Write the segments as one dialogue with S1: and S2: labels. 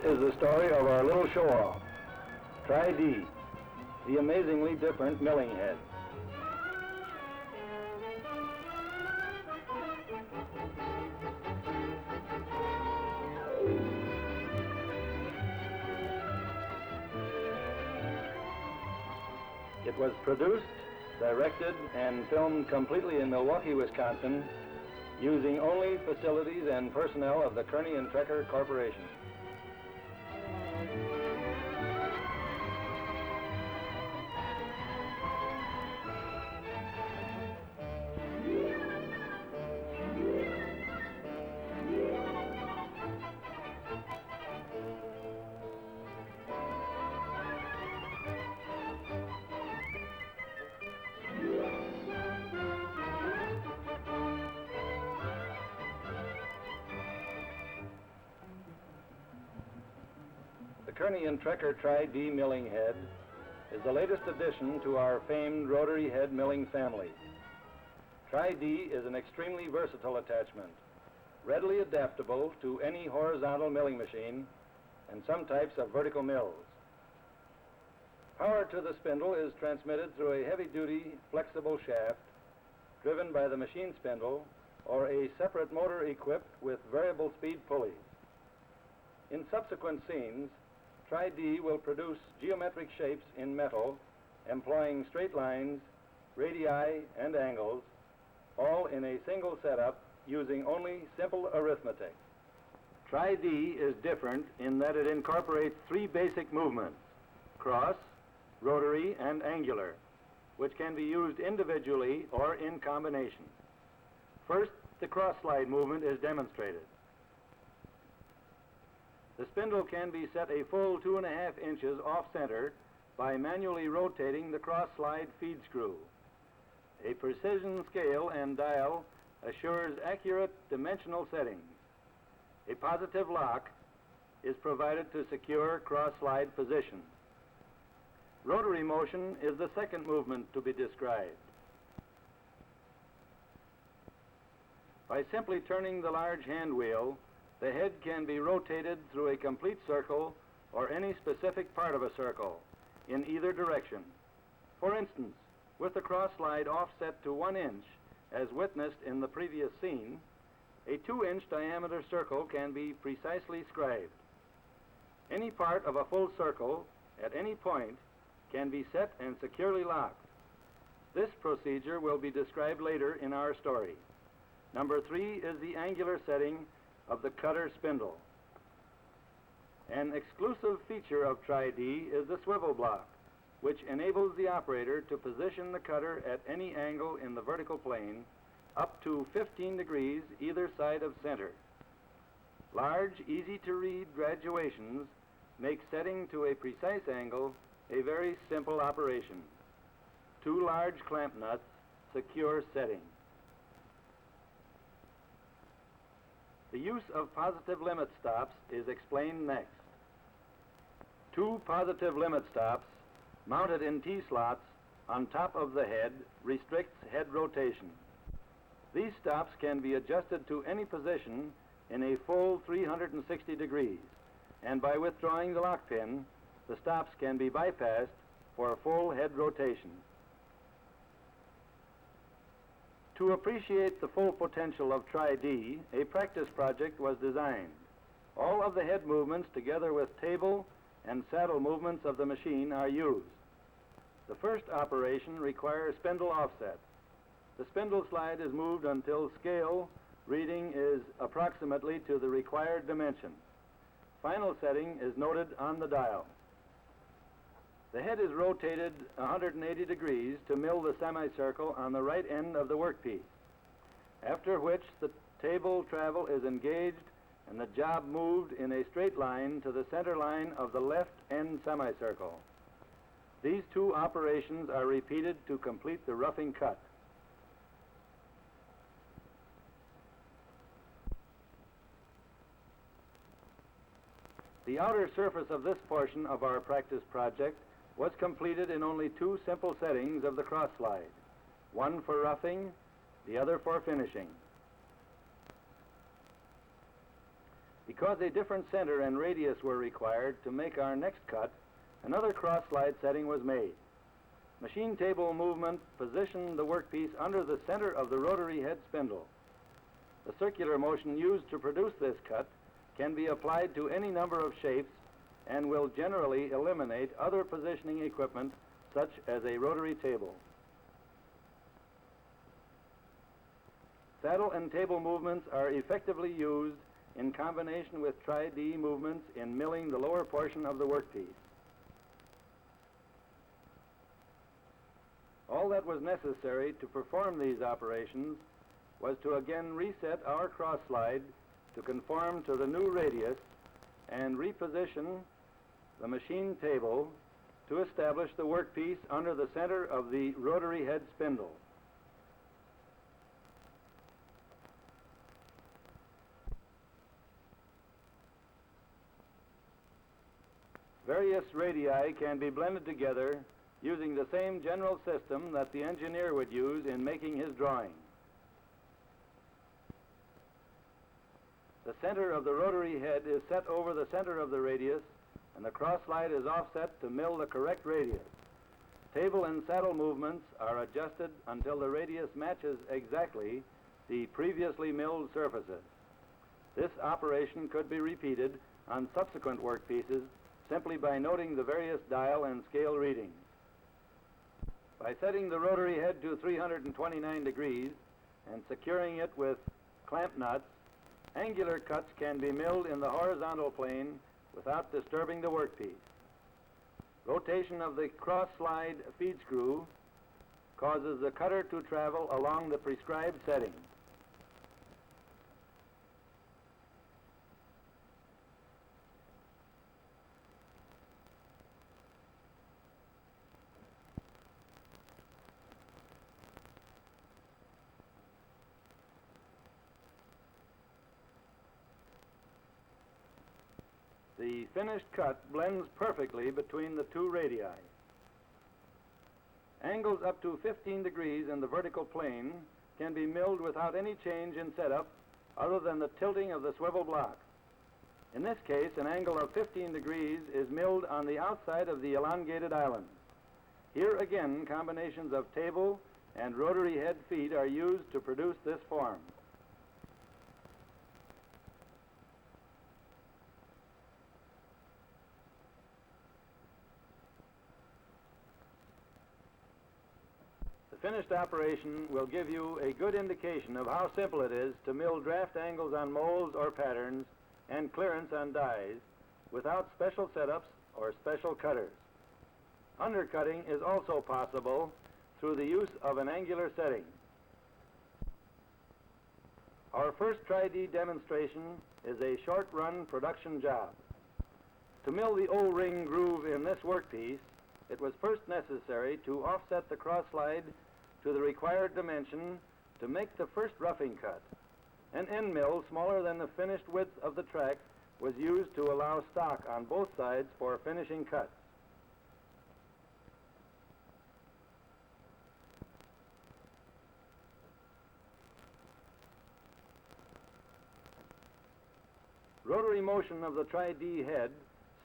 S1: is the story of our little show-off, Tri-D, the amazingly different milling head. It was produced, directed, and filmed completely in Milwaukee, Wisconsin, using only facilities and personnel of the Kearney Trecker Corporation. The Kearney Trecker Tri-D milling head is the latest addition to our famed rotary head milling family. Tri-D is an extremely versatile attachment, readily adaptable to any horizontal milling machine and some types of vertical mills. Power to the spindle is transmitted through a heavy-duty flexible shaft driven by the machine spindle or a separate motor equipped with variable speed pulleys. In subsequent scenes, Tri-D will produce geometric shapes in metal, employing straight lines, radii, and angles, all in a single setup using only simple arithmetic. Tri-D is different in that it incorporates three basic movements: cross, rotary, and angular, which can be used individually or in combination. First, the cross-slide movement is demonstrated. The spindle can be set a full 2.5 inches off-center by manually rotating the cross-slide feed screw. A precision scale and dial assures accurate dimensional settings. A positive lock is provided to secure cross-slide position. Rotary motion is the second movement to be described. By simply turning the large hand wheel, the head can be rotated through a complete circle or any specific part of a circle in either direction. For instance, with the cross slide offset to 1 inch, as witnessed in the previous scene, a 2-inch diameter circle can be precisely scribed. Any part of a full circle at any point can be set and securely locked. This procedure will be described later in our story. Number 3 is the angular setting of the cutter spindle. An exclusive feature of Tri-D is the swivel block, which enables the operator to position the cutter at any angle in the vertical plane up to 15 degrees either side of center. Large, easy-to-read graduations make setting to a precise angle a very simple operation. 2 large clamp nuts secure setting. The use of positive limit stops is explained next. 2 positive limit stops mounted in T-slots on top of the head restricts head rotation. These stops can be adjusted to any position in a full 360 degrees, and by withdrawing the lock pin, the stops can be bypassed for a full head rotation. To appreciate the full potential of Tri-D, a practice project was designed. All of the head movements, together with table and saddle movements of the machine, are used. The first operation requires spindle offset. The spindle slide is moved until scale reading is approximately to the required dimension. Final setting is noted on the dial. The head is rotated 180 degrees to mill the semicircle on the right end of the workpiece, after which the table travel is engaged and the job moved in a straight line to the center line of the left end semicircle. These 2 operations are repeated to complete the roughing cut. The outer surface of this portion of our practice project was completed in only 2 simple settings of the cross slide, one for roughing, the other for finishing. The Because a different center and radius were required to make our next cut, another cross-slide setting was made. Machine table movement positioned the workpiece under the center of the rotary head spindle. The circular motion used to produce this cut can be applied to any number of shapes and will generally eliminate other positioning equipment such as a rotary table. Saddle and table movements are effectively used in combination with tri-D movements in milling the lower portion of the workpiece. All that was necessary to perform these operations was to again reset our cross slide to conform to the new radius and reposition the machine table to establish the workpiece under the center of the rotary head spindle. Various radii can be blended together using the same general system that the engineer would use in making his drawing. The center of the rotary head is set over the center of the radius, and the cross slide is offset to mill the correct radius. Table and saddle movements are adjusted until the radius matches exactly the previously milled surfaces. This operation could be repeated on subsequent workpieces simply by noting the various dial and scale readings. By setting the rotary head to 329 degrees and securing it with clamp nuts, angular cuts can be milled in the horizontal plane without disturbing the workpiece. Rotation of the cross-slide feed screw causes the cutter to travel along the prescribed setting. The finished cut blends perfectly between the two radii. Angles up to 15 degrees in the vertical plane can be milled without any change in setup other than the tilting of the swivel block. In this case, an angle of 15 degrees is milled on the outside of the elongated island. Here again, combinations of table and rotary head feet are used to produce this form. The finished operation will give you a good indication of how simple it is to mill draft angles on molds or patterns and clearance on dies without special setups or special cutters. Undercutting is also possible through the use of an angular setting. Our first tri-D demonstration is a short-run production job. To mill the O-ring groove in this workpiece, it was first necessary to offset the cross-slide to the required dimension to make the first roughing cut. An end mill smaller than the finished width of the track was used to allow stock on both sides for finishing cuts. Rotary motion of the tri-D head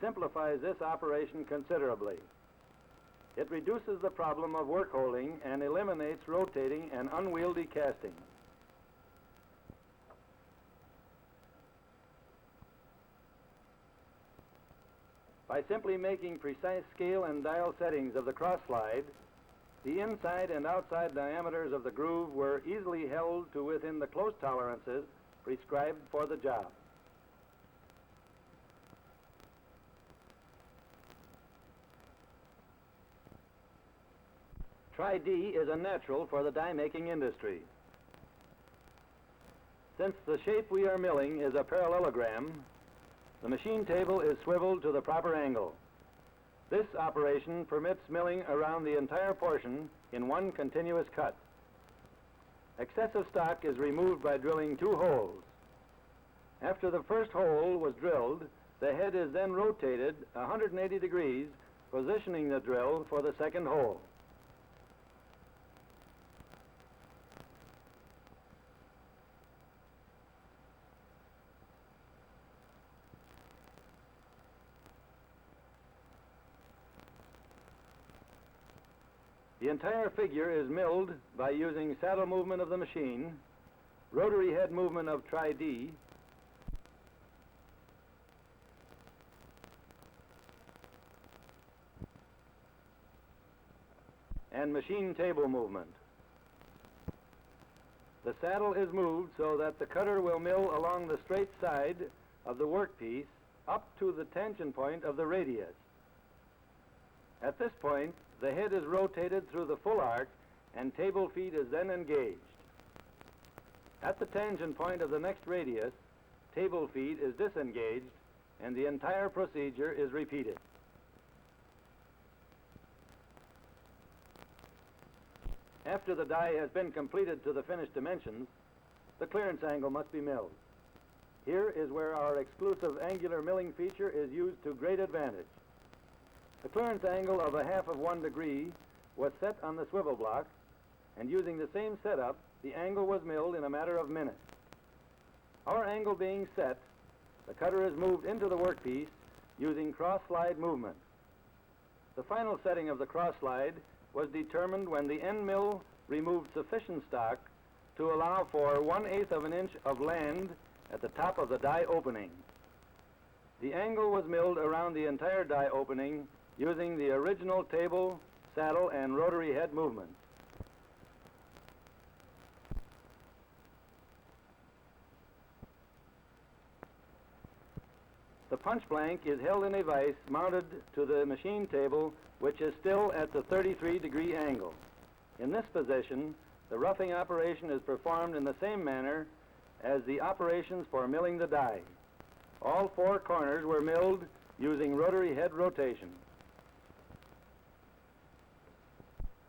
S1: simplifies this operation considerably. It reduces the problem of work holding and eliminates rotating and unwieldy casting. By simply making precise scale and dial settings of the cross slide, the inside and outside diameters of the groove were easily held to within the close tolerances prescribed for the job. Tri-D is a natural for the die-making industry. Since the shape we are milling is a parallelogram, the machine table is swiveled to the proper angle. This operation permits milling around the entire portion in one continuous cut. Excessive stock is removed by drilling 2 holes. After the first hole was drilled, the head is then rotated 180 degrees, positioning the drill for the second hole. The entire figure is milled by using saddle movement of the machine, rotary head movement of tri-D, and machine table movement. The saddle is moved so that the cutter will mill along the straight side of the workpiece up to the tangent point of the radius. At this point, the head is rotated through the full arc and table feet is then engaged. At the tangent point of the next radius, table feet is disengaged and the entire procedure is repeated. After the die has been completed to the finished dimensions, the clearance angle must be milled. Here is where our exclusive angular milling feature is used to great advantage. The clearance angle of 1/2 of 1 degree was set on the swivel block, and using the same setup, the angle was milled in a matter of minutes. Our angle being set, the cutter is moved into the workpiece using cross-slide movement. The final setting of the cross-slide was determined when the end mill removed sufficient stock to allow for 1/8 of an inch of land at the top of the die opening. The angle was milled around the entire die opening using the original table, saddle, and rotary head movements. The punch blank is held in a vise mounted to the machine table, which is still at the 33-degree angle. In this position, the roughing operation is performed in the same manner as the operations for milling the die. All 4 corners were milled using rotary head rotation.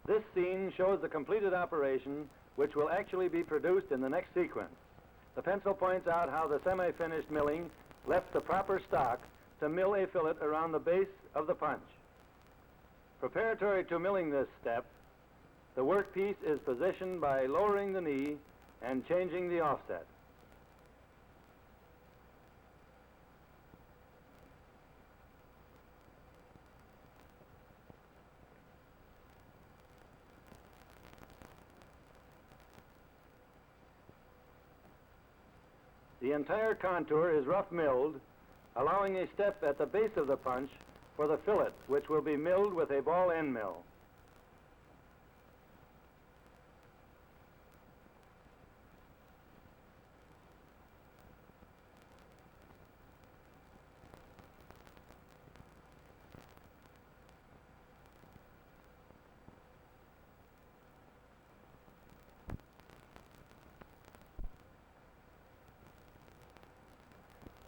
S1: This scene shows the completed operation, which will actually be produced in the next sequence. The pencil points out how the semi-finished milling left the proper stock to mill a fillet around the base of the punch. Preparatory to milling this step, the workpiece is positioned by lowering the knee and changing the offset. The entire contour is rough milled, allowing a step at the base of the punch for the fillet, which will be milled with a ball end mill.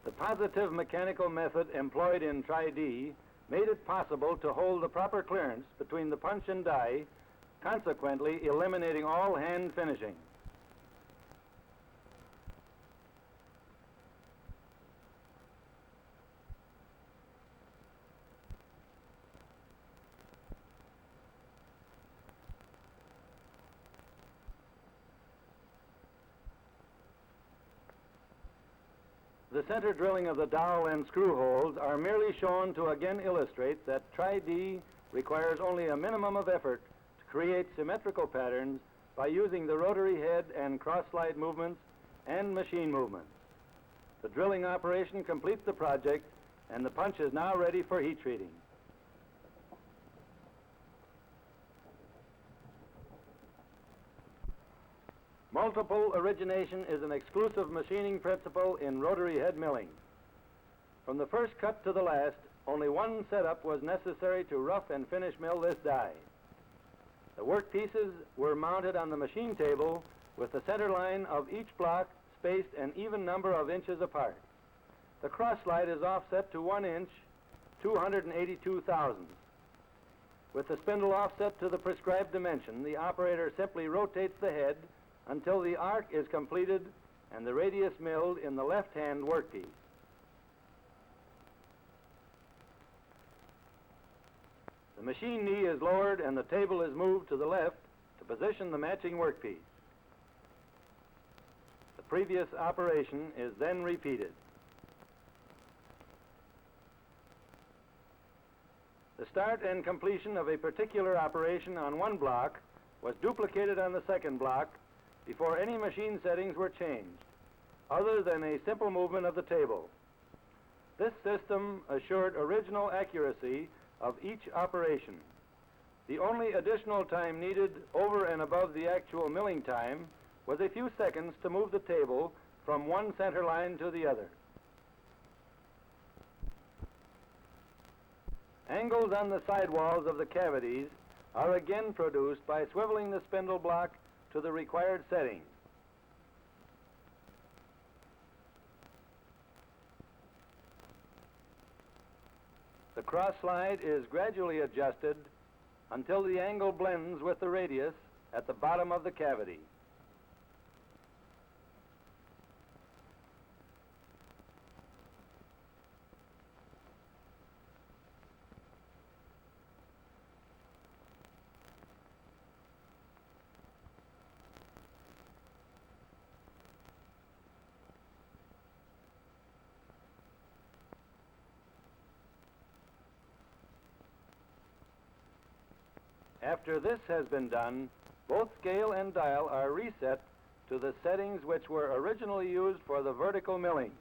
S1: The positive mechanical method employed in tri-D made it possible to hold the proper clearance between the punch and die, consequently eliminating all hand finishing. The center drilling of the dowel and screw holes are merely shown to again illustrate that tri-D requires only a minimum of effort to create symmetrical patterns by using the rotary head and cross-slide movements and machine movements. The drilling operation completes the project, and the punch is now ready for heat treating. Multiple origination is an exclusive machining principle in rotary head milling. From the first cut to the last, only one setup was necessary to rough and finish mill this die. The workpieces were mounted on the machine table with the center line of each block spaced an even number of inches apart. The cross slide is offset to 1 inch, 282 thousandths. With the spindle offset to the prescribed dimension, the operator simply rotates the head until the arc is completed and the radius milled in the left-hand workpiece. The machine knee is lowered and the table is moved to the left to position the matching workpiece. The previous operation is then repeated. The start and completion of a particular operation on one block was duplicated on the second block before any machine settings were changed, other than a simple movement of the table. This system assured original accuracy of each operation. The only additional time needed over and above the actual milling time was a few seconds to move the table from one center line to the other. Angles on the sidewalls of the cavities are again produced by swiveling the spindle block to the required setting. The cross slide is gradually adjusted until the angle blends with the radius at the bottom of the cavity. After this has been done, both scale and dial are reset to the settings which were originally used for the vertical milling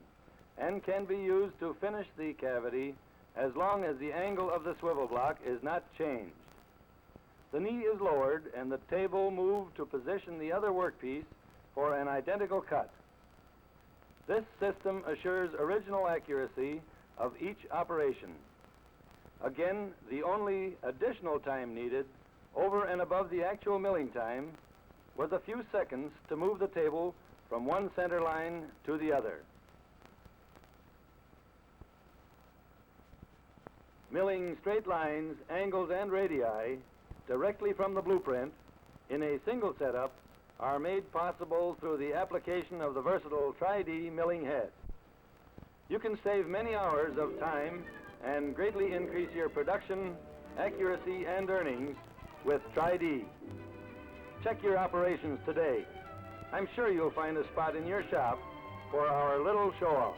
S1: and can be used to finish the cavity as long as the angle of the swivel block is not changed. The knee is lowered and the table moved to position the other workpiece for an identical cut. This system assures original accuracy of each operation. Again, the only additional time needed over and above the actual milling time was a few seconds to move the table from one center line to the other. Milling straight lines, angles, and radii directly from the blueprint in a single setup are made possible through the application of the versatile Tri-D milling head. You can save many hours of time and greatly increase your production, accuracy, and earnings with Tri-D. Check your operations today. I'm sure you'll find a spot in your shop for our little show-off.